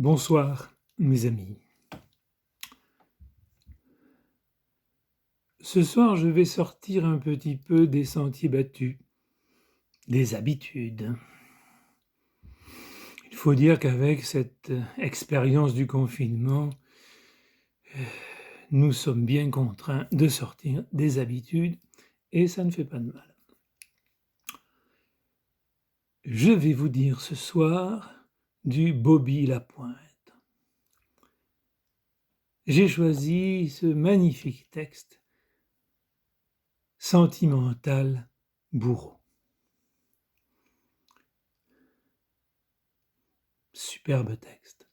Bonsoir, mes amis. Ce soir, je vais sortir un petit peu des sentiers battus, des habitudes. Il faut dire qu'avec cette expérience du confinement, nous sommes bien contraints de sortir des habitudes et ça ne fait pas de mal. Je vais vous dire ce soir du Bobby Lapointe. J'ai choisi ce magnifique texte, Sentimental bourreau. Superbe texte.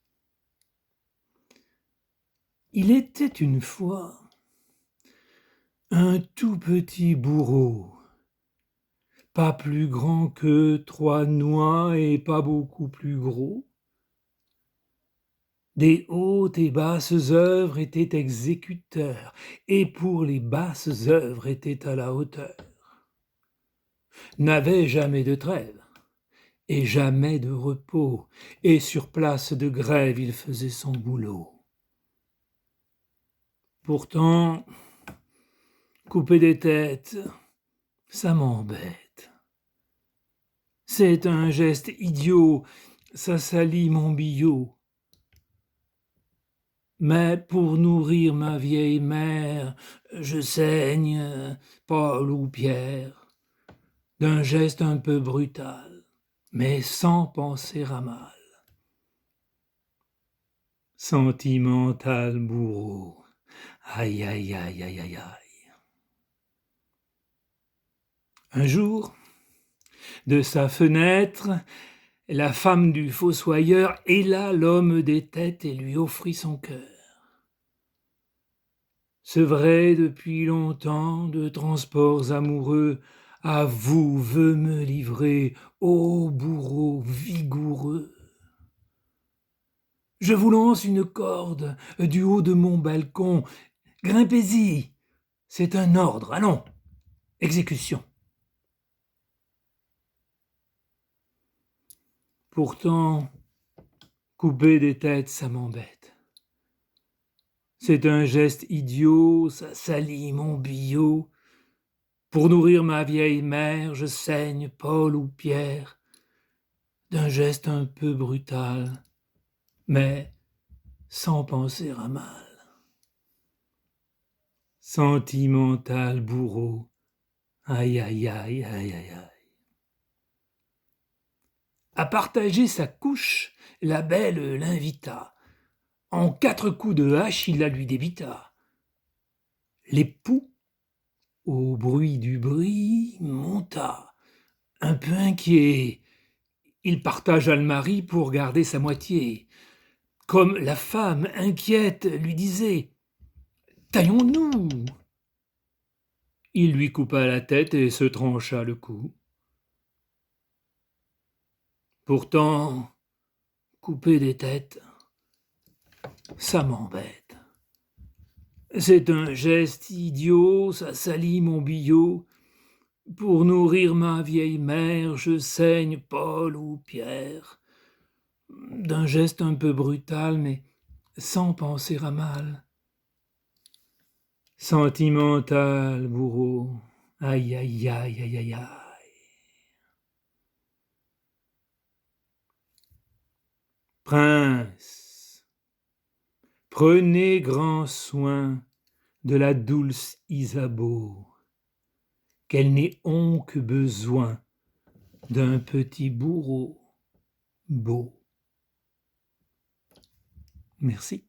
Il était une fois un tout petit bourreau, pas plus grand que 3 noix et pas beaucoup plus gros. Des hautes et basses œuvres étaient exécuteurs, et pour les basses œuvres était à la hauteur. N'avait jamais de trêve, et jamais de repos, et sur place de grève il faisait son boulot. Pourtant, couper des têtes, ça m'embête. C'est un geste idiot, ça salit mon billot. Mais pour nourrir ma vieille mère, je saigne, Paul ou Pierre, d'un geste un peu brutal, mais sans penser à mal. Sentimental bourreau, aïe aïe aïe aïe aïe aïe. Un jour, de sa fenêtre, la femme du fossoyeur héla l'homme des têtes et lui offrit son cœur. C'est vrai, depuis longtemps, de transports amoureux, à vous veut me livrer, ô bourreau vigoureux. Je vous lance une corde du haut de mon balcon, grimpez-y, c'est un ordre, allons, exécution. Pourtant, couper des têtes, ça m'embête. C'est un geste idiot, ça salit mon billot. Pour nourrir ma vieille mère, je saigne Paul ou Pierre, d'un geste un peu brutal, mais sans penser à mal. Sentimental bourreau, aïe aïe aïe aïe aïe aïe. À partager sa couche, la belle l'invita. En 4 coups de hache, il la lui débita. L'époux, au bruit du bris, monta. Un peu inquiet, il partagea le mari pour garder sa moitié. Comme la femme, inquiète, lui disait « Taillons-nous !» Il lui coupa la tête et se trancha le cou. Pourtant, couper des têtes, ça m'embête. C'est un geste idiot, ça salit mon billot. Pour nourrir ma vieille mère, je saigne Paul ou Pierre. D'un geste un peu brutal, mais sans penser à mal. Sentimental bourreau, aïe aïe aïe aïe aïe aïe. Prince, prenez grand soin de la douce Isabeau, qu'elle n'ait onque besoin d'un petit bourreau beau. Merci.